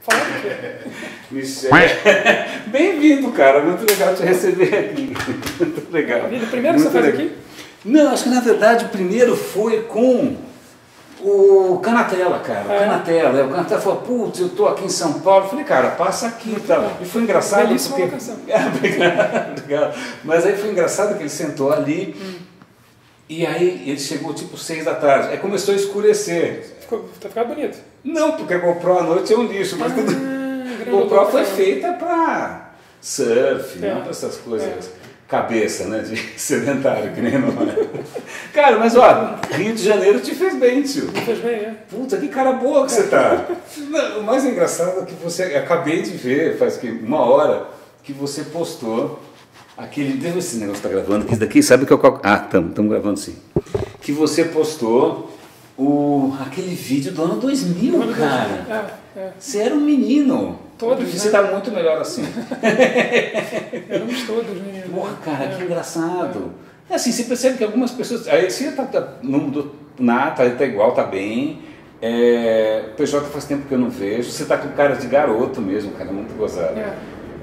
Fala do quê? Michel. Bem-vindo, cara. Muito legal te receber aqui. Muito legal. O primeiro que você faz aqui? Não, acho que na verdade o primeiro foi com o Canatella, cara. O Canatella. O Canatella falou, putz, eu tô aqui em São Paulo. Eu falei, cara, passa aqui e tal. E foi engraçado. Belíssima porque... locação. Obrigado. Mas aí foi engraçado que ele sentou ali e aí ele chegou tipo 6 da tarde. Aí começou a escurecer. Tá ficando bonito. Não, porque a GoPro à noite é um lixo, mas tudo. A GoPro foi feita para surf, não para essas coisas. Cabeça, né? De sedentário, que nem não é. Cara, mas ó, Rio de Janeiro te fez bem, tio. Me fez bem, é. Puta, que cara boa que você tá. O mais engraçado é que você. Acabei de ver, faz que 1 hora, que você postou aquele. Deixa eu ver se esse negócio tá gravando, que isso daqui, sabe o que eu. Ah, estamos gravando sim. Que você postou aquele vídeo do ano 2000, cara. Você era um menino. Todos, você tá muito melhor assim. Éramos todos meninos. Porra, cara, que engraçado. É assim, você percebe que algumas pessoas. Aí você não mudou nada, tá igual, tá bem. O PJ faz tempo que eu não vejo. Você tá com cara de garoto mesmo, cara, muito gozado.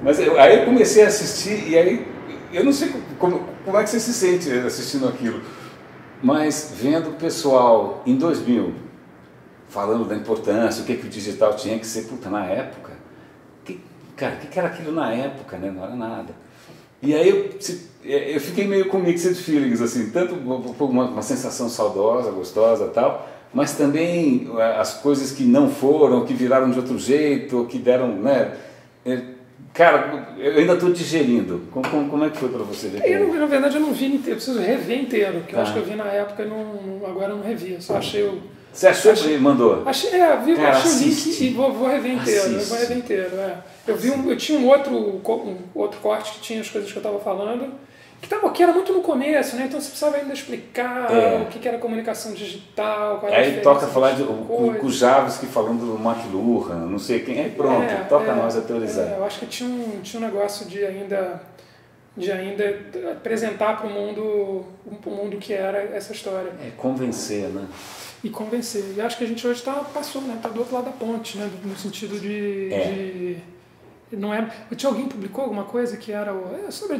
Mas aí eu comecei a assistir e aí eu não sei como é que você se sente assistindo aquilo. Mas vendo o pessoal em 2000 falando da importância, o que o digital tinha que ser, puta, na época, cara, o que era aquilo na época, né? Não era nada. E aí eu fiquei meio com mixed feelings, assim, tanto uma sensação saudosa, gostosa e tal, mas também as coisas que não foram, que viraram de outro jeito, que deram, né? Cara, eu ainda estou digerindo. Como é que foi para você ver? Na verdade, eu não vi inteiro. Eu preciso rever inteiro, que eu acho que eu vi na época e agora eu não revi. Eu só achei o... Você achou que ele mandou? Achei o link e vou rever inteiro. Eu vou rever inteiro, eu tinha um outro corte que tinha as coisas que eu estava falando, que era muito no começo, né? Então você precisava ainda explicar o que era comunicação digital, qual era a diferença. Aí toca falar com o Javasky falando do McLuhan, não sei quem. Aí pronto, toca nós a teorizar. Eu acho que tinha um negócio de ainda apresentar para o mundo que era essa história. Convencer, né? E convencer. E acho que a gente hoje passou, né? Está do outro lado da ponte, né? No sentido de não é. Alguém publicou alguma coisa que era sobre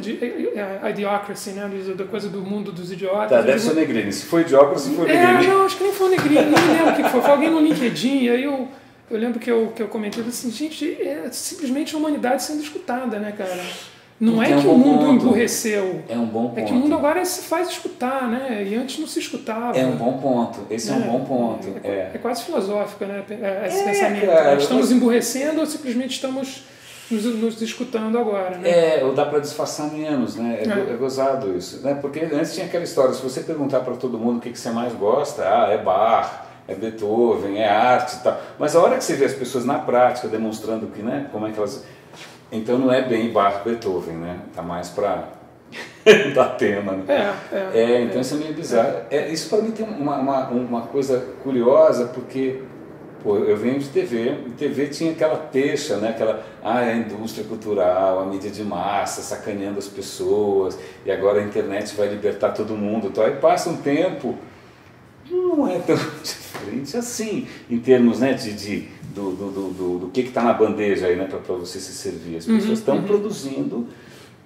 a Idiocracy, né? Da coisa do mundo dos idiotas. Tá, deve ser o Negrini. Se foi Idiocracy, foi o Negrini. Não, acho que nem foi o Negrini, nem lembro o que foi. Foi alguém no LinkedIn, e aí eu lembro que eu comentei assim, gente, é simplesmente a humanidade sendo escutada, né, cara? Não é que o mundo emburreceu. É um bom ponto. É que o mundo agora se faz escutar, né? E antes não se escutava. É um bom ponto. Esse é um bom ponto. É quase filosófico, né? Esse pensamento. Cara, estamos emburrecendo ou simplesmente estamos nos escutando agora, né? Ou dá para disfarçar menos, né? É gozado isso, né? Porque antes tinha aquela história, se você perguntar para todo mundo o que você mais gosta, é Bach, é Beethoven, é arte e tal. Mas a hora que você vê as pessoas na prática demonstrando que, né? Como é que elas... Então não é bem Bach, Beethoven, né? Tá mais para dar tema, né? Então isso é meio bizarro. Isso para mim tem uma coisa curiosa, porque eu venho de TV, e TV tinha aquela pecha, né? A indústria cultural, a mídia de massa, sacaneando as pessoas, e agora a internet vai libertar todo mundo. Então aí passa um tempo, não é tão diferente assim, em termos, né, do que está na bandeja aí, né, para você se servir. As pessoas estão produzindo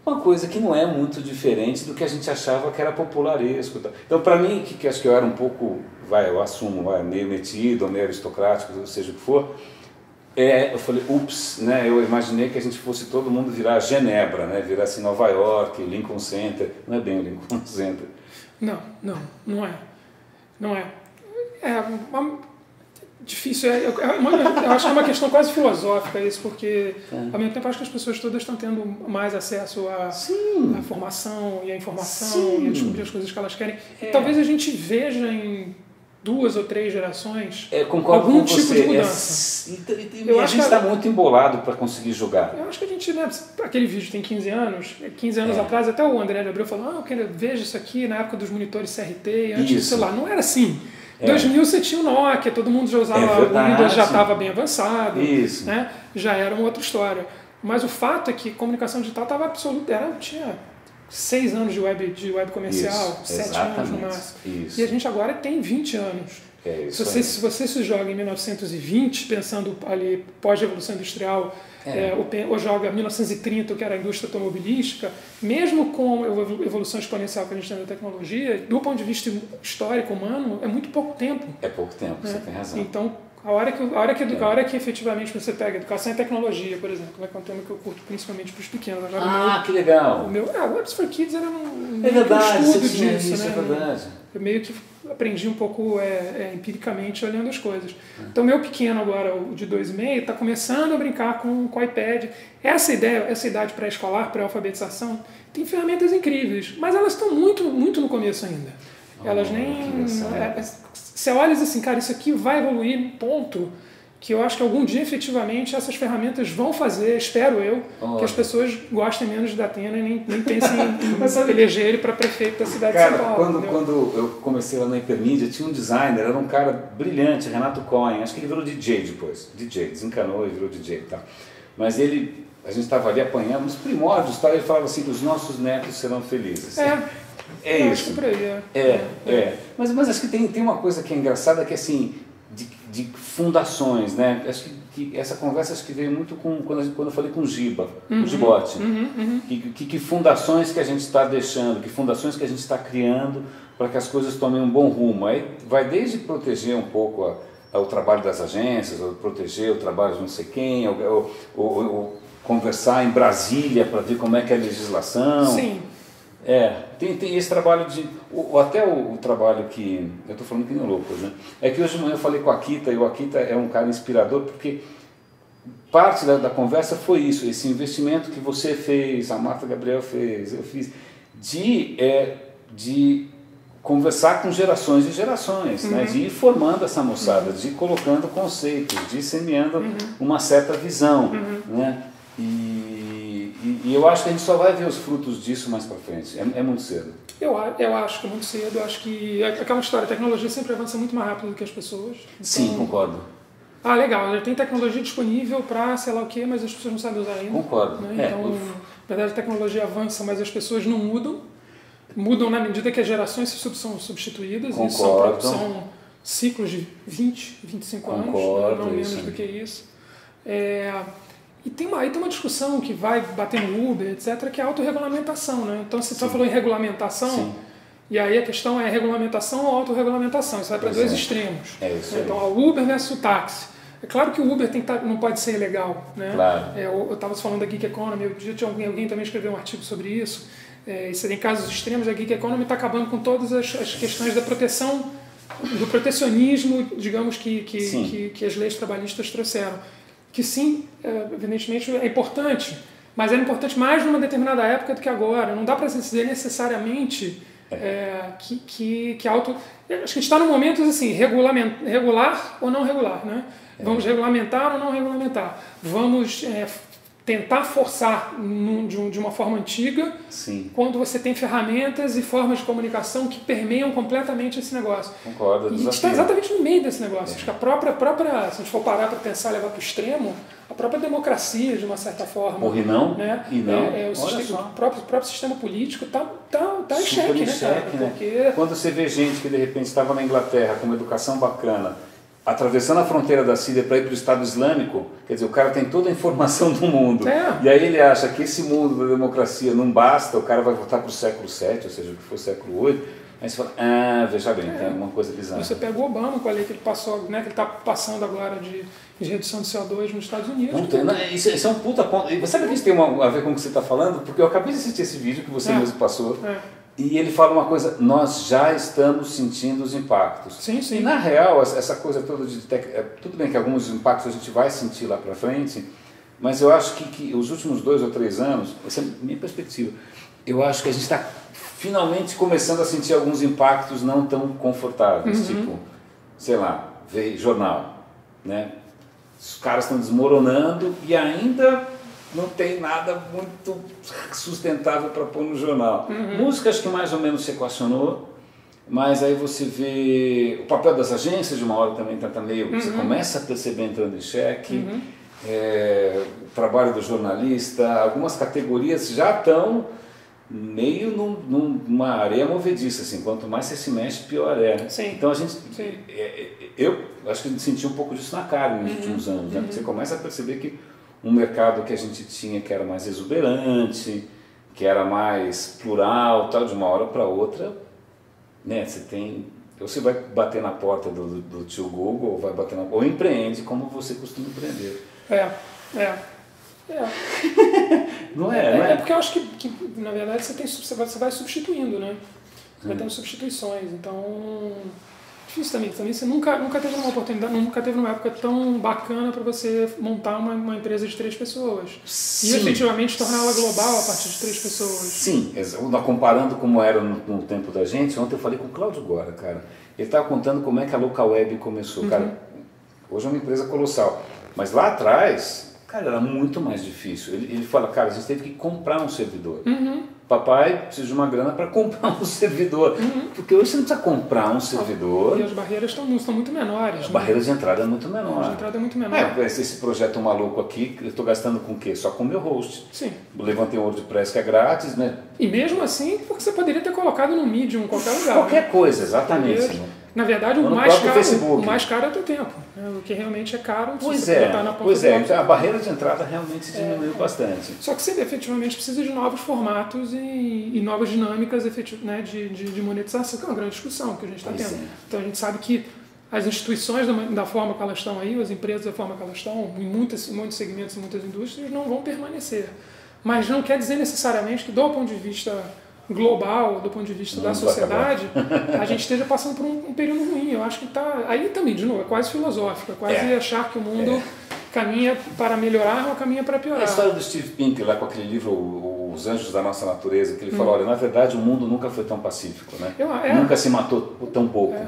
uma coisa que não é muito diferente do que a gente achava que era popularesco. Então, para mim, que acho que eu era um pouco, eu assumo, meio metido, meio aristocrático, seja o que for, eu falei, né, eu imaginei que a gente fosse todo mundo virar Genebra, né, virar assim Nova York, Lincoln Center. Não é bem o Lincoln Center. Não é. Difícil, eu acho que é uma questão quase filosófica isso, porque ao mesmo tempo acho que as pessoas todas estão tendo mais acesso à formação e à informação e a descobrir as coisas que elas querem. Talvez a gente veja em 2 ou 3 gerações algum tipo de mudança. A gente está muito embolado para conseguir julgar. Eu acho que a gente, né, aquele vídeo tem 15 anos, 15 anos atrás até o André de Abreu falou, eu quero ver isso aqui na época dos monitores CRT, antes do celular. Não era assim. Em 2000 você tinha o Nokia, todo mundo já usava, o Windows já estava bem avançado, né? Já era uma outra história. Mas o fato é que comunicação digital estava absoluta, tinha 6 anos de web comercial, 7 anos no máximo. E a gente agora tem 20 anos Se você se joga em 1920, pensando ali pós-revolução industrial, ou joga 1930, que era a indústria automobilística, mesmo com a evolução exponencial que a gente tem da tecnologia, do ponto de vista histórico humano, é muito pouco tempo. É pouco tempo, você tem razão. Então, a hora que efetivamente você pega educação e tecnologia, por exemplo, que é um tema que eu curto principalmente para os pequenos. Agora, que legal! O Apps for Kids era um estudo disso, isso, né? É verdade. Eu meio que aprendi um pouco empiricamente olhando as coisas. Então, meu pequeno agora, o de 2,5, está começando a brincar com o iPad. Essa idade pré-escolar, pré-alfabetização, tem ferramentas incríveis, mas elas estão muito, muito no começo ainda. Elas nem... Você olha e diz assim, cara, isso aqui vai evoluir num ponto que eu acho que algum dia, efetivamente, essas ferramentas vão fazer, espero eu, que as pessoas gostem menos de Datena e nem pensem em eleger ele para prefeito da cidade de São Paulo. Quando eu comecei lá na Hipermídia, tinha um designer, era um cara brilhante, Renato Cohen, acho que ele virou DJ depois, desencanou e virou DJ e tal. Mas a gente estava ali apanhando, nos primórdios, tal, ele falava assim, os nossos netos serão felizes. É isso. Acho que por aí, Mas acho que tem uma coisa que é engraçada, que é assim, de fundações, né? Acho que essa conversa acho que veio muito quando eu falei com o Giba, o Gibotti. Que fundações que a gente está deixando, que fundações que a gente está criando para que as coisas tomem um bom rumo. Aí vai desde proteger um pouco o trabalho das agências, ou proteger o trabalho de não sei quem, ou conversar em Brasília para ver como é que é a legislação. Sim. Tem esse trabalho até o trabalho que eu estou falando que nem louco, né? É que hoje de manhã eu falei com a Akita, e o Akita é um cara inspirador, porque parte da conversa foi isso, esse investimento que você fez, a Marta Gabriel fez, eu fiz, de conversar com gerações e gerações, né? De ir formando essa moçada, de ir colocando conceitos, de ir semeando uma certa visão, né? E eu acho que a gente só vai ver os frutos disso mais para frente. É muito cedo. Eu acho que é muito cedo. Eu acho que aquela história, a tecnologia sempre avança muito mais rápido do que as pessoas. Então, sim, concordo. Legal. Já tem tecnologia disponível para sei lá o quê, mas as pessoas não sabem usar ainda. Concordo. Né? Então, na verdade, a tecnologia avança, mas as pessoas não mudam. Mudam na medida que as gerações são substituídas. Concordo. São ciclos de 20, 25 anos, não menos do que isso. E tem uma discussão que vai bater no Uber, etc., que é a autorregulamentação, né? Então, você só falou em regulamentação, e aí a questão é regulamentação ou autorregulamentação. Isso vai para dois extremos. Então, o Uber versus o táxi. É claro que o Uber não pode ser ilegal, né? Claro. Eu estava falando da Geek Economy, alguém também escreveu um artigo sobre isso. Você tem casos extremos, a Geek Economy está acabando com todas as questões da proteção, do protecionismo, digamos, que as leis trabalhistas trouxeram. Que sim, evidentemente é importante, mas era importante mais numa determinada época do que agora. Não dá para dizer necessariamente que auto... Acho que a gente está num momento assim, regular ou não regular, né? Vamos regulamentar ou não regulamentar. Vamos tentar forçar de uma forma antiga, quando você tem ferramentas e formas de comunicação que permeiam completamente esse negócio. Concordo. E a gente está exatamente no meio desse negócio. Acho que a própria, se a gente for parar para pensar, levar para o extremo, a própria democracia, de uma certa forma... Morre não, né? O próprio sistema político está em xeque, né, cara? Porque... Quando você vê gente que de repente estava na Inglaterra com uma educação bacana, atravessando a fronteira da Síria para ir para o Estado Islâmico, quer dizer, o cara tem toda a informação do mundo. E aí ele acha que esse mundo da democracia não basta, o cara vai voltar para o século VII, ou seja, o que for século VIII. Aí você fala, veja bem, tem alguma coisa bizarra. Você pega o Obama com a lei que ele passou, né, que ele está passando agora de redução de CO2 nos Estados Unidos. Isso é um puta ponto. E sabe que isso tem a ver com o que você está falando? Porque eu acabei de assistir esse vídeo que você mesmo passou. E ele fala uma coisa, nós já estamos sentindo os impactos. Sim. E na real, essa coisa toda tudo bem que alguns impactos a gente vai sentir lá para frente, mas eu acho que os últimos 2 ou 3 anos, essa é a minha perspectiva, eu acho que a gente está finalmente começando a sentir alguns impactos não tão confortáveis, tipo, sei lá, ver jornal, né? Os caras estão desmoronando e ainda não tem nada muito sustentável para pôr no jornal. Música acho que mais ou menos se equacionou, mas aí você vê o papel das agências de uma hora também está meio, você começa a perceber entrando em xeque, o trabalho do jornalista, algumas categorias já estão meio numa areia movediça, assim, quanto mais você se mexe, pior é. Sim. Então a gente, Sim. eu acho que senti um pouco disso na carne nos últimos anos, né? Porque você começa a perceber que um mercado que a gente tinha que era mais exuberante, que era mais plural, tal, de uma hora para outra, né? Você vai bater na porta do tio Google, ou vai bater ou empreende como você costuma empreender. Não é? É porque eu acho que na verdade, você vai substituindo, né? Você vai tendo substituições. Então, difícil também. Também você nunca teve uma oportunidade, nunca teve uma época tão bacana para você montar uma empresa de 3 pessoas. Sim. E efetivamente torná-la global a partir de 3 pessoas. Sim, comparando como era no tempo da gente, ontem eu falei com o Cláudio Gora, cara. Ele estava contando como é que a Local Web começou. Cara, hoje é uma empresa colossal. Mas lá atrás, cara, era muito mais difícil. Ele fala, cara, a gente teve que comprar um servidor. Papai precisa de uma grana para comprar um servidor. Porque hoje você não precisa comprar um servidor. E as barreiras estão muito menores. A barreira de entrada é muito menor. A entrada é muito menor. Esse projeto maluco aqui, eu estou gastando com o quê? Só com o meu host. Sim. Levantei um WordPress que é grátis, né? E mesmo assim, porque você poderia ter colocado no Medium, em qualquer lugar. Qualquer coisa, exatamente. Na verdade, o mais caro é o teu tempo. Né? O que realmente é caro, você botar na ponta. Pois é, então a barreira de entrada realmente diminuiu bastante. Só que você efetivamente precisa de novos formatos e novas dinâmicas né, de monetização, que é uma grande discussão que a gente está tendo. Então a gente sabe que as instituições, da forma que elas estão aí, as empresas da forma que elas estão, em muitos segmentos, em muitas indústrias, não vão permanecer. Mas não quer dizer necessariamente que, do ponto de vista global, do ponto de vista da sociedade, a gente esteja passando por um período ruim. Eu acho que está... Aí também, de novo, é quase filosófico, é quase achar que o mundo caminha para melhorar ou caminha para piorar. A história do Steve Pinker, lá com aquele livro Os Anjos da Nossa Natureza, que ele falou, olha, na verdade o mundo nunca foi tão pacífico, né? Nunca se matou tão pouco.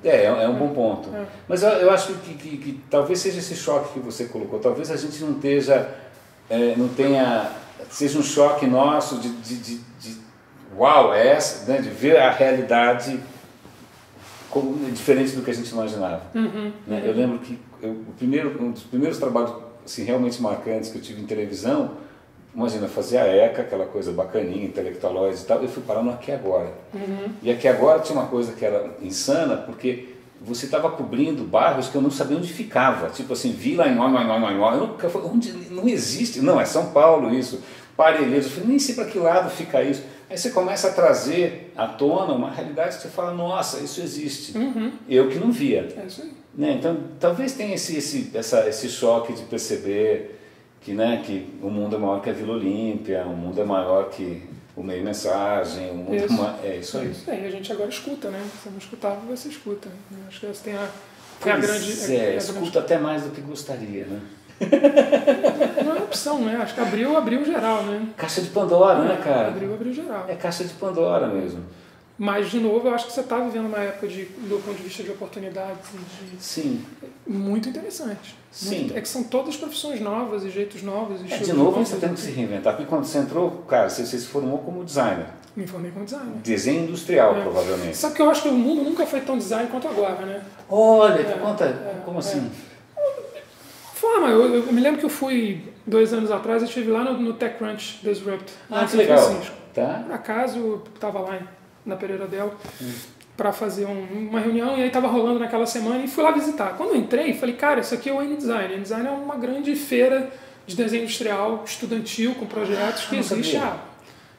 É um bom ponto. Mas eu acho que talvez seja esse choque que você colocou, talvez a gente não tenha... seja um choque nosso de uau, né, de ver a realidade diferente do que a gente imaginava. Né? Eu lembro que um dos primeiros trabalhos assim, realmente marcantes que eu tive em televisão, imagina, fazia a ECA, aquela coisa bacaninha, intelectualoide e tal, eu fui parar no Aqui Agora. E Aqui Agora tinha uma coisa que era insana, porque você estava cobrindo bairros que eu não sabia onde ficava, tipo assim, Vila em onde não existe, não, é São Paulo isso, Parelheiros, eu falei, nem sei para que lado fica isso. Aí você começa a trazer à tona uma realidade que você fala, nossa, isso existe. Eu que não via. É isso aí. Né? Então, talvez tenha esse choque de perceber que, né, que o mundo é maior que a Vila Olímpia, o mundo é maior que o meio mensagem, o mundo é isso aí. Isso aí, a gente agora escuta, né? Se não escutava, você escuta. Acho que essa tem a grande... escuta até mais do que gostaria, né? Não é opção, né? Acho que abriu geral, né? Caixa de Pandora, né, cara? Abriu geral. É caixa de Pandora mesmo. Mas, de novo, eu acho que você está vivendo uma época, do ponto de vista de oportunidades, Sim. muito interessante. Sim. É que são todas profissões novas e jeitos novos. E de novo, você tem que se reinventar. Porque quando você entrou, cara, você se formou como designer. Me formei como designer. Desenho industrial, provavelmente. Sabe que eu acho que o mundo nunca foi tão design quanto agora, né? Olha, como assim? Eu me lembro que eu fui 2 anos atrás, eu estive lá no TechCrunch Disrupt, lá em São Francisco. Tá. Por acaso, eu estava lá na Pereira Del para fazer uma reunião, e aí estava rolando naquela semana e fui lá visitar. Quando eu entrei, falei, cara, isso aqui é o N-Design. O N-Design é uma grande feira de desenho industrial, estudantil, com projetos que existe há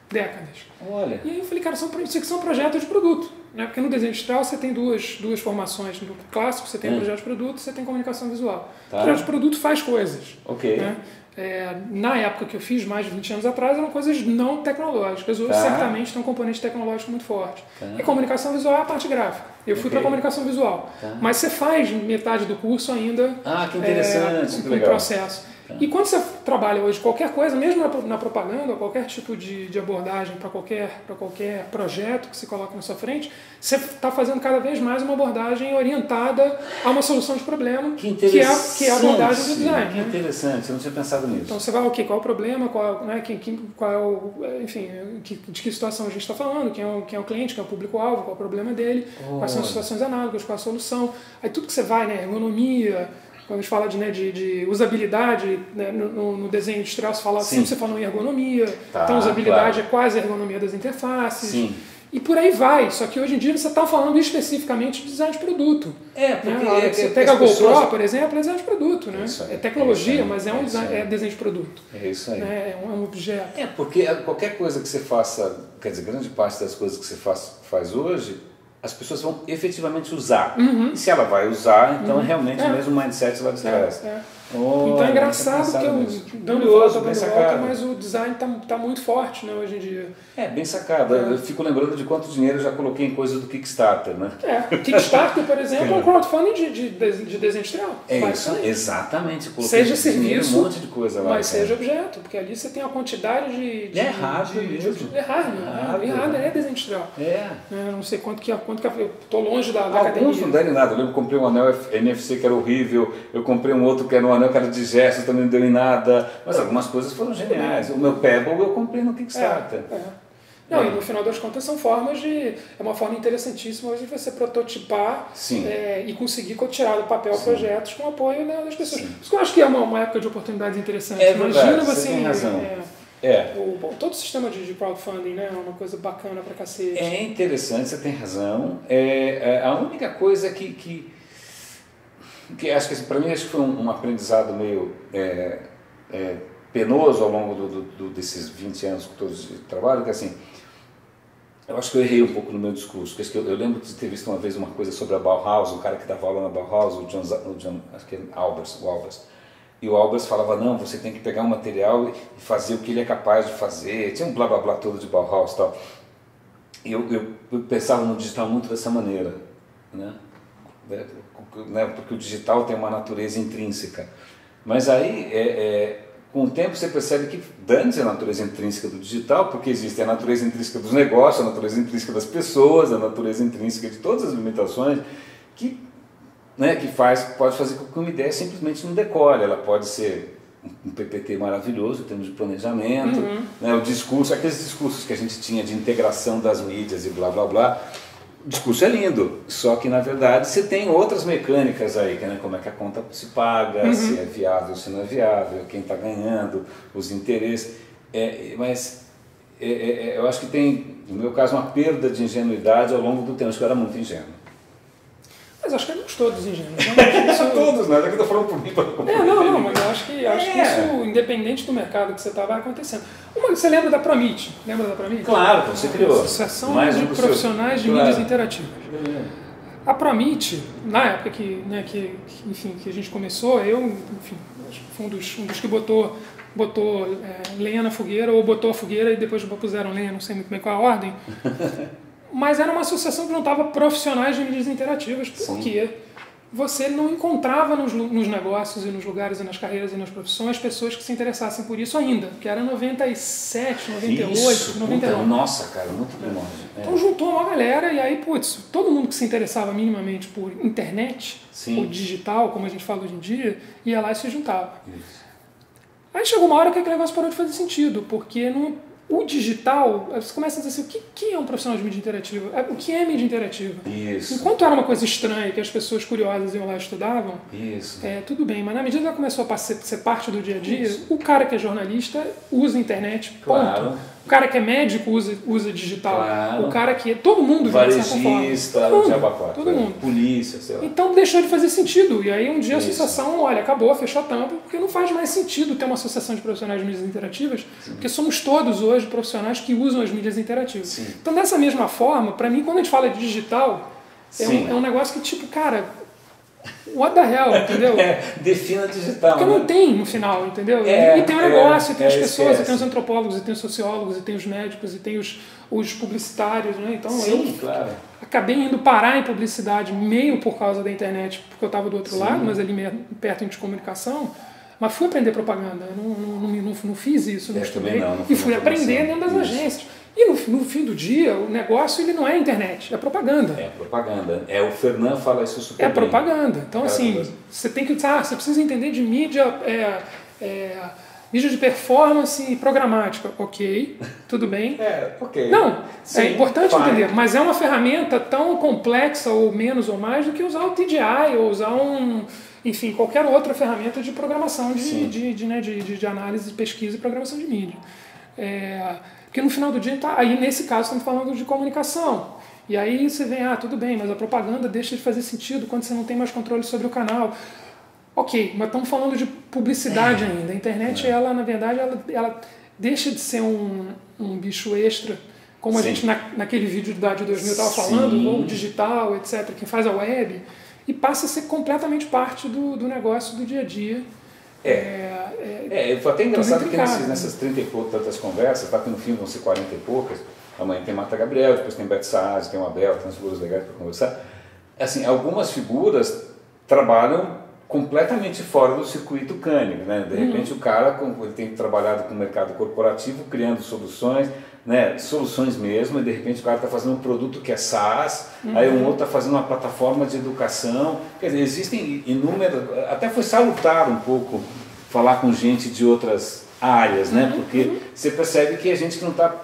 décadas. Olha. E aí eu falei, cara, isso aqui são projetos de produto. Né? Porque no desenho industrial você tem duas formações. No clássico você tem projeto de produto, você tem comunicação visual. Tá. O projeto de produto faz coisas. Ok. Né? Na época que eu fiz, mais de 20 anos atrás, eram coisas não tecnológicas. Hoje, certamente, tem um componente tecnológico muito forte. E comunicação visual é a parte gráfica. Eu fui para comunicação visual. Mas você faz metade do curso ainda que interessante, com o processo. E quando você trabalha hoje qualquer coisa, mesmo na propaganda, qualquer tipo de abordagem para qualquer projeto que se coloca na sua frente, você está fazendo cada vez mais uma abordagem orientada a uma solução de problema, que é a abordagem do design. Que interessante, eu não tinha pensado nisso. Então você vai, qual é o problema, de que situação a gente está falando, quem é o cliente, quem é o público-alvo, qual é o problema dele, quais são as situações análogas, qual é a solução. Aí tudo que você vai, né, ergonomia, Quando a gente fala de usabilidade, né, no desenho industrial sempre se fala em ergonomia, então usabilidade é quase a ergonomia das interfaces. Sim. E por aí vai, só que hoje em dia você está falando especificamente de design de produto. Porque você pega a GoPro, por exemplo, é design de produto, né? É tecnologia, mas é desenho de produto. É isso aí. É um objeto. Porque qualquer coisa que você faça, quer dizer, grande parte das coisas que você faz hoje, as pessoas vão efetivamente usar. E se ela vai usar, então realmente o mesmo mindset lá de trás. Então é engraçado que eu dando volta, mas o design está muito forte, né, hoje em dia. Bem sacado. Eu fico lembrando de quanto dinheiro eu já coloquei em coisa do Kickstarter, né? Kickstarter, por exemplo, é um crowdfunding de desenho industrial. Isso, exatamente. Seja serviço, um monte de coisa lá. Mas seja objeto, porque ali você tem a quantidade de hardware mesmo. Hardware é desenho industrial. Eu não sei quanto que eu estou longe da academia. Alguns não deram em nada. Eu lembro que comprei um anel NFC que era horrível, eu comprei um outro que era um anel que era de gesto, também não deu em nada. Mas algumas coisas foram geniais. O meu Pebble eu comprei no Kickstarter. Não, e no final das contas são formas de... É uma forma interessantíssima hoje de você prototipar e conseguir tirar do papel projetos com apoio das pessoas. Por isso que eu acho que é uma época de oportunidades interessantes. Imagina você tem razão. Todo o sistema de crowdfunding, né, é uma coisa bacana pra cacete. É interessante, você tem razão. A única coisa que acho que para mim acho que foi um aprendizado meio penoso ao longo desses 20 anos todos de trabalho, que assim, eu acho que eu errei um pouco no meu discurso. Eu lembro de ter visto uma vez uma coisa sobre a Bauhaus, um cara que dava aula na Bauhaus, o John acho que é Albers, o Albers. E o Albers falava, não, você tem que pegar um material e fazer o que ele é capaz de fazer. Tinha um blá blá blá todo de Bauhaus e tal. E eu pensava no digital muito dessa maneira, né? Porque o digital tem uma natureza intrínseca. Mas aí, com o tempo, você percebe que dane-se a natureza intrínseca do digital, porque existe a natureza intrínseca dos negócios, a natureza intrínseca das pessoas, a natureza intrínseca de todas as limitações, que pode fazer com que uma ideia simplesmente não decore. Ela pode ser um PPT maravilhoso em termos de planejamento, o discurso, aqueles discursos que a gente tinha de integração das mídias e blá blá blá. O discurso é lindo, só que na verdade você tem outras mecânicas aí, como é que a conta se paga, se é viável, se não é viável, quem está ganhando, os interesses. Mas eu acho que tem, no meu caso, uma perda de ingenuidade ao longo do tempo. Acho que eu era muito ingênuo. Mas acho que éramos todos ingênuos. Né? Todos, né? Daqui eu estou falando por mim. Não, mas eu acho que isso, independente do mercado que você está, vai acontecendo. Você lembra da Promit? Lembra da Promit? Claro, você criou. Associação de Profissionais de Mídias Interativas. A Promit, na época que a gente começou, acho que foi um dos que botou lenha na fogueira, ou botou a fogueira e depois puseram lenha, não sei muito bem qual a ordem. Mas era uma associação que juntava profissionais de mídias interativas, porque você não encontrava nos negócios e nos lugares e nas carreiras e nas profissões pessoas que se interessassem por isso ainda, que era 97, 98, 99. Nossa, cara, muito primórdio. Então juntou uma galera e aí, todo mundo que se interessava minimamente por internet, por digital, como a gente fala hoje em dia, ia lá e se juntava. Aí chegou uma hora que aquele negócio parou de fazer sentido, porque o digital, você começa a dizer assim, o que é um profissional de mídia interativa? O que é mídia interativa? Isso. Enquanto era uma coisa estranha, que as pessoas curiosas iam lá e estudavam, tudo bem, mas na medida que ela começou a ser parte do dia a dia, o cara que é jornalista usa a internet, ponto. O cara que é médico usa digital. Claro. O cara que... Todo mundo vê de certa forma. Todo mundo. Polícia, sei lá. Então deixou de fazer sentido. E aí um dia a associação, acabou, fechou a tampa, porque não faz mais sentido ter uma associação de profissionais de mídias interativas, porque somos todos hoje profissionais que usam as mídias interativas. Então dessa mesma forma, para mim, quando a gente fala de digital, é um negócio que cara... What the hell, entendeu? Defina digital. Porque não tem no final, entendeu? E tem o negócio, e tem as pessoas, e tem os antropólogos, e tem os sociólogos, e tem os médicos, e tem os publicitários, né? Então claro. Acabei indo parar em publicidade meio por causa da internet, porque eu estava do outro lado, mas ali perto de comunicação. Mas fui aprender propaganda, não fiz isso, não estudei. E fui aprender dentro das agências. E no fim do dia, o negócio ele não é internet, é propaganda. É propaganda. O Fernando fala isso super bem. É propaganda. Então, você tem que... você precisa entender de mídia, mídia de performance programática. Ok, tudo bem. Ok. Não, é importante entender, mas é uma ferramenta tão complexa, ou menos ou mais, do que usar o TDI, ou usar enfim, qualquer outra ferramenta de programação, de análise, pesquisa e programação de mídia. Porque no final do dia, aí nesse caso estamos falando de comunicação. E aí você vem, tudo bem, mas a propaganda deixa de fazer sentido quando você não tem mais controle sobre o canal. Ok, mas estamos falando de publicidade ainda. A internet, ela, na verdade, ela deixa de ser um bicho extra, como a gente naquele vídeo de 2000 estava falando, ou digital, etc., quem faz a web, e passa a ser completamente parte do negócio do dia a dia. Foi até engraçado que nessas 30 e poucas conversas, que no fim vão ser 40 e poucas, amanhã tem Marta Gabriel, depois tem Beth Saad, tem o Abel, tem umas figuras legais para conversar. Assim, algumas figuras trabalham completamente fora do circuito Koenig, né? De repente o cara ele tem trabalhado com o mercado corporativo, criando soluções, né? Soluções mesmo, e de repente o cara está fazendo um produto que é SaaS, aí um outro está fazendo uma plataforma de educação. Quer dizer, existem inúmeras, até foi salutar um pouco falar com gente de outras áreas, né? Porque você percebe que a gente que não está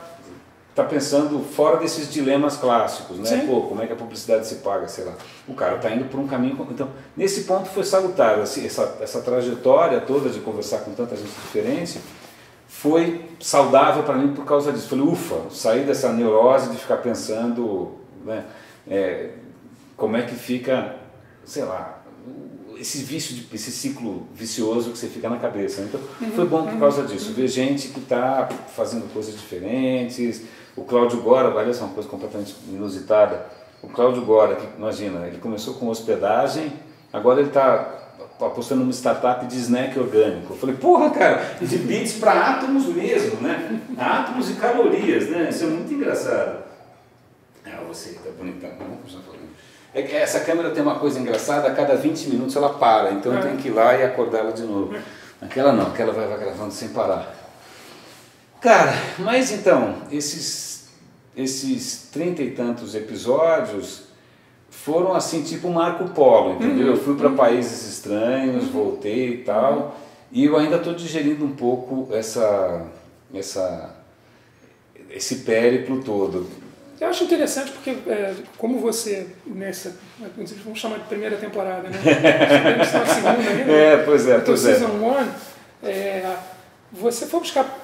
pensando fora desses dilemas clássicos, né? Pô, como é que a publicidade se paga, sei lá. O cara está indo por um caminho... Então, nesse ponto foi salutar. Assim, essa trajetória toda de conversar com tanta gente diferente foi saudável para mim por causa disso. Falei, ufa, sair dessa neurose de ficar pensando, né, como é que fica, sei lá, esse ciclo vicioso que você fica na cabeça. Então, foi bom por causa disso. Ver gente que está fazendo coisas diferentes. O Cláudio Gora, olha só, uma coisa completamente inusitada. O Cláudio Gora, que, imagina, ele começou com hospedagem, agora ele está apostando numa startup de snack orgânico. Eu falei, porra, cara, de bits para átomos mesmo, né? Átomos e calorias, né? Isso é muito engraçado. Você que está bonitão, vamos continuar falando. Essa câmera tem uma coisa engraçada, a cada 20 minutos ela para, então eu tenho que ir lá e acordar ela de novo. Aquela não, aquela vai gravando sem parar. Cara, mas então, esses 30 e tantos episódios foram assim, tipo um Marco Polo, entendeu? Eu fui para países estranhos, voltei e tal, e eu ainda estou digerindo um pouco esse périplo todo. Eu acho interessante porque, como você, vamos chamar de primeira temporada, né? Está na segunda ainda. Pois é. Season 1, você foi buscar...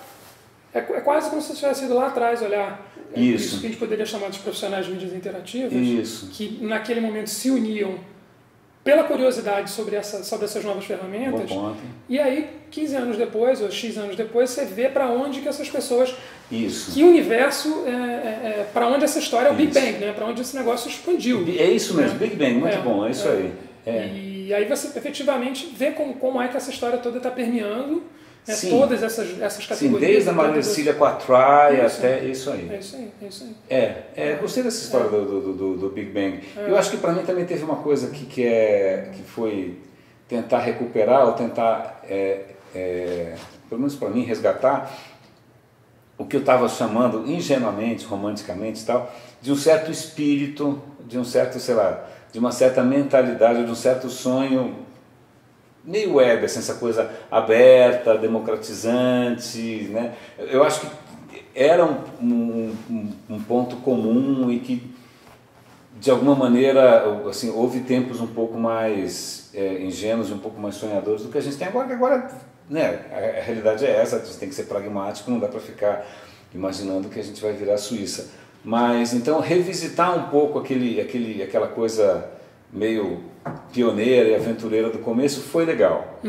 É quase como se você tivesse ido lá atrás olhar isso que a gente poderia chamar de profissionais de mídias interativas, que naquele momento se uniam pela curiosidade sobre essas novas ferramentas. E aí, 15 anos depois, ou X anos depois, você vê para onde que essas pessoas... Que universo, para onde essa história é o Big Bang, né? Para onde esse negócio expandiu. É isso mesmo, Big Bang, muito bom, é isso aí. E aí você efetivamente vê como é que essa história toda está permeando todas essas categorias. Sim, desde a Marcília com a Try até isso aí. É isso aí. Gostei dessa história do Big Bang. Eu acho que para mim também teve uma coisa que foi tentar recuperar, ou tentar, pelo menos para mim, resgatar o que eu estava chamando ingenuamente, romanticamente e tal, de um certo espírito, de um certo, sei lá, de uma certa mentalidade, de um certo sonho meio web, assim, essa coisa aberta, democratizante, né? Eu acho que era um ponto comum e que, de alguma maneira, assim, houve tempos um pouco mais ingênuos e um pouco mais sonhadores do que a gente tem agora, que agora, né, a realidade é essa, a gente tem que ser pragmático, não dá para ficar imaginando que a gente vai virar a Suíça. Mas, então, revisitar um pouco aquela coisa meio pioneira e aventureira do começo foi legal.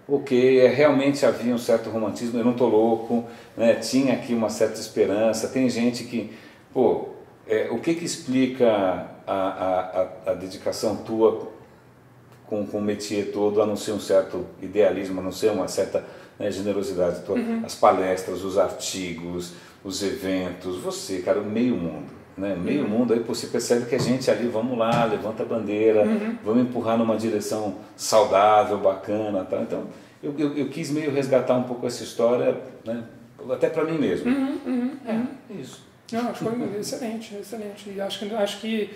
Porque realmente havia um certo romantismo, eu não estou louco, né? Tinha aqui uma certa esperança. Tem gente que, o que explica a dedicação tua com o métier todo, a não ser um certo idealismo, a não ser uma certa, né, generosidade tua, as palestras, os artigos, os eventos, você, cara, o meio mundo. Né? Meio mundo, aí você percebe que a gente ali, vamos lá, levanta a bandeira, vamos empurrar numa direção saudável, bacana, tá? Então eu quis meio resgatar um pouco essa história, né? Até para mim mesmo. Isso. Não, acho que foi excelente. E acho que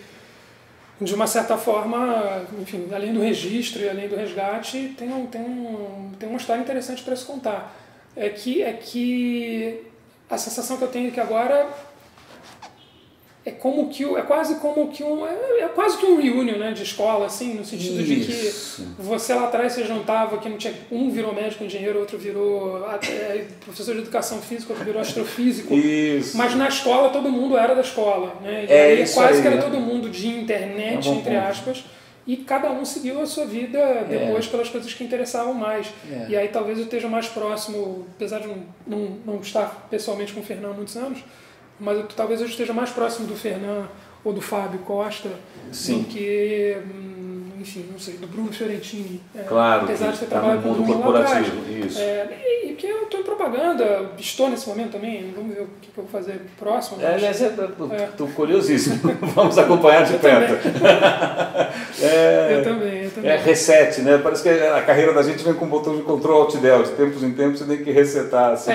de uma certa forma, enfim, além do registro e além do resgate, tem uma história interessante para se contar. É que a sensação que eu tenho é que agora é quase que um reunion, né, de escola, assim, no sentido de que você lá atrás se juntava, que não tinha, um virou médico, engenheiro, outro virou professor de educação física, outro virou astrofísico. Isso. Mas na escola todo mundo era da escola, né? E aí quase que era todo mundo de internet, entre aspas. E cada um seguiu a sua vida depois pelas coisas que interessavam mais. E aí talvez eu esteja mais próximo, apesar de não estar pessoalmente com o Fernando há muitos anos, mas talvez eu esteja mais próximo do Fernando ou do Fábio Costa do que, enfim, não sei, do Bruno Fiorentini. Claro, apesar de ter trabalhado com o mundo corporativo. Isso. E que eu estou em propaganda, estou nesse momento também, vamos ver o que eu vou fazer próximo. Aliás, estou curiosíssimo, vamos acompanhar de perto. Eu também. É reset, né? Parece que a carreira da gente vem com um botão de Ctrl Alt Del, de tempos em tempos você tem que resetar. Assim.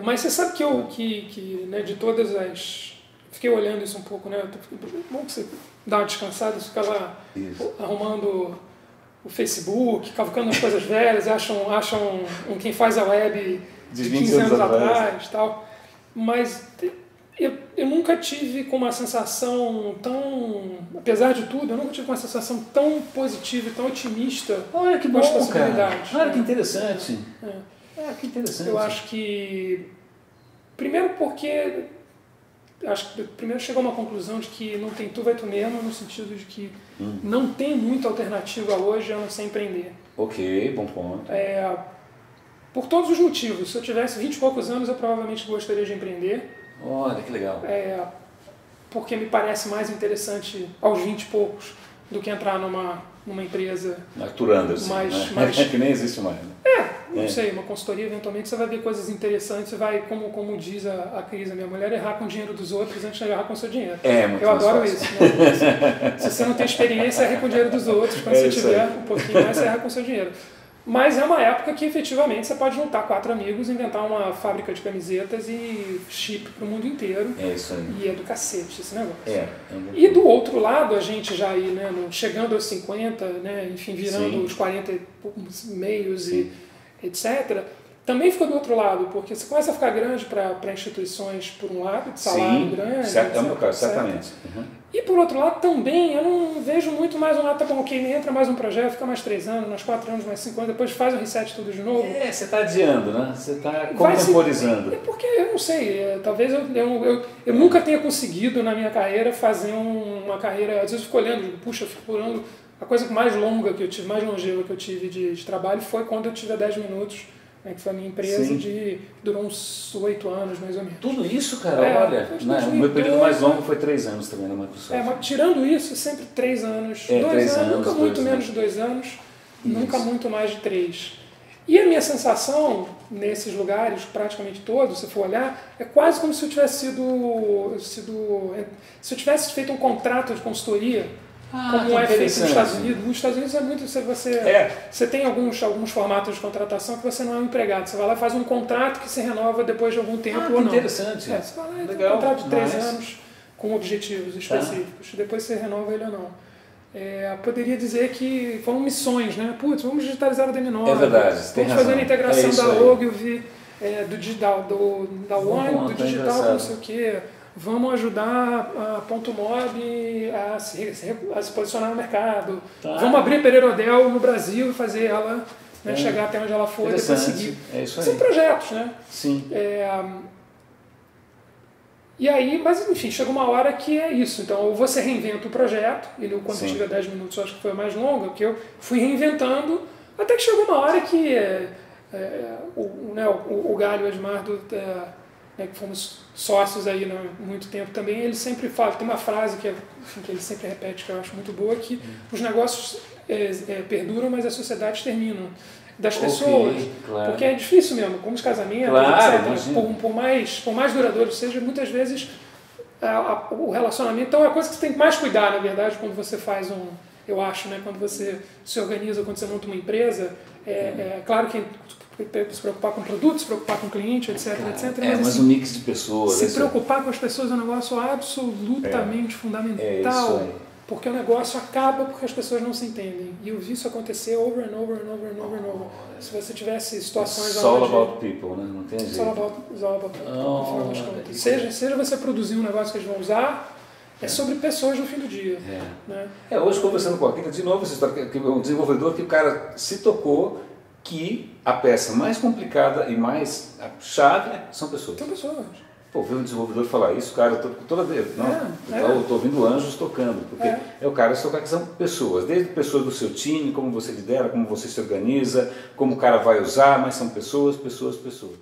Mas você sabe que né, de todas as... Fiquei olhando isso um pouco, né? Bom que você dá uma descansada, você fica lá arrumando o Facebook, cavucando as coisas velhas, acham quem faz a web de 15 anos atrás e tal. Mas eu nunca tive com uma sensação tão... Apesar de tudo, eu nunca tive com uma sensação tão positiva e tão otimista. Olha que bom, com as possibilidades. Cara. Olha que interessante. Que interessante. Eu acho que... Primeiro porque... Acho que primeiro chegou a uma conclusão de que não tem tu, vai tu mesmo, no sentido de que não tem muita alternativa hoje a não ser empreender. Ok, bom ponto. Por todos os motivos. Se eu tivesse 20 e poucos anos, eu provavelmente gostaria de empreender. Olha, que legal. Porque me parece mais interessante aos 20 e poucos do que entrar numa empresa... Aturando, assim, mais... que nem existe mais. Não sei, uma consultoria, eventualmente você vai ver coisas interessantes, você vai, como diz a Cris, a minha mulher, errar com o dinheiro dos outros antes de errar com o seu dinheiro. Eu adoro isso. Né? Se você não tem experiência, erre com o dinheiro dos outros, quando você tiver um pouquinho mais, você erra com o seu dinheiro. Mas é uma época que efetivamente você pode juntar 4 amigos, inventar uma fábrica de camisetas e chip para o mundo inteiro. É isso aí. E é do cacete esse negócio. E do outro lado, a gente já aí, né, chegando aos 50, né, enfim, virando os 40 e meios e etc., também fica do outro lado, porque você começa a ficar grande para instituições, por um lado, de salário grande. Certamente. E por outro lado, também, eu não vejo muito mais um lado, tá bom, ok, entra mais um projeto, fica mais 3 anos, mais 4 anos, mais 5 anos, depois faz um reset tudo de novo. Você está adiando, né? Você está contemporizando. Porque, eu não sei, talvez eu nunca tenha conseguido na minha carreira fazer uma carreira, às vezes eu fico olhando, puxa, eu fico olhando, a coisa mais longa que eu tive, mais longeva que eu tive de trabalho foi quando eu tive a 10 minutos, né, que foi a minha empresa, durou uns 8 anos, mais ou menos. Tudo isso, cara, olha, o meu período mais longo foi 3 anos também na Microsoft. Mas tirando isso, sempre 3 anos, 2 anos, nunca muito menos de 2 anos, nunca muito mais de 3. E a minha sensação, nesses lugares, praticamente todos, se for olhar, é quase como se eu tivesse se eu tivesse feito um contrato de consultoria, como é feito nos Estados Unidos. Nos Estados Unidos é muito... Você tem alguns formatos de contratação que você não é um empregado. Você vai lá e faz um contrato que se renova depois de algum tempo ou não. Interessante. Você vai lá e tem um contrato de 3 anos com objetivos específicos. Depois você renova ele ou não. Poderia dizer que foram missões, né? Putz, vamos digitalizar o DM9. É verdade. Vamos fazer a integração da Ogilvy, do digital, da One, do digital, não sei o quê. Vamos ajudar a Ponto Mob a se posicionar no mercado. Vamos abrir a Pereira Odell no Brasil e fazer ela chegar até onde ela for e depois seguir. Isso aí. São projetos, né? Sim. E aí, mas enfim, chega uma hora que é isso. Então, ou você reinventa o projeto, e quando eu tive 10 minutos, eu acho que foi a mais longa, que eu fui reinventando, até que chegou uma hora que o Galho e o Edmar que fomos sócios aí há muito tempo também, ele sempre fala, tem uma frase que ele sempre repete, que eu acho muito boa, que os negócios perduram, mas as sociedades terminam. Das pessoas, porque é difícil mesmo, como os casamentos, etc. Por mais duradouro seja, muitas vezes o relacionamento, então é a coisa que você tem que mais cuidar, na verdade, quando você faz eu acho, né, quando você se organiza, quando você monta uma empresa, claro que se preocupar com produtos, se preocupar com cliente, etc, etc. Mas assim, um mix de pessoas. Se preocupar com as pessoas é um negócio absolutamente fundamental. Porque o negócio acaba porque as pessoas não se entendem. E eu vi isso acontecer over and over and over and over and over. Se você tivesse situações It's all about people, né? Não tem jeito. It's all about people, no final das contas. Seja você produzir um negócio que eles vão usar, é sobre pessoas no fim do dia. Né? Hoje, conversando com a Akira, de novo, essa história que um desenvolvedor que o cara se tocou que a peça mais complicada e mais chave são pessoas. São pessoas. Pô, ver um desenvolvedor falar isso, cara, toda vez. Eu estou ouvindo anjos tocando, porque é o cara tocar que são pessoas, desde pessoas do seu time, como você lidera, como você se organiza, como o cara vai usar, mas são pessoas, pessoas, pessoas.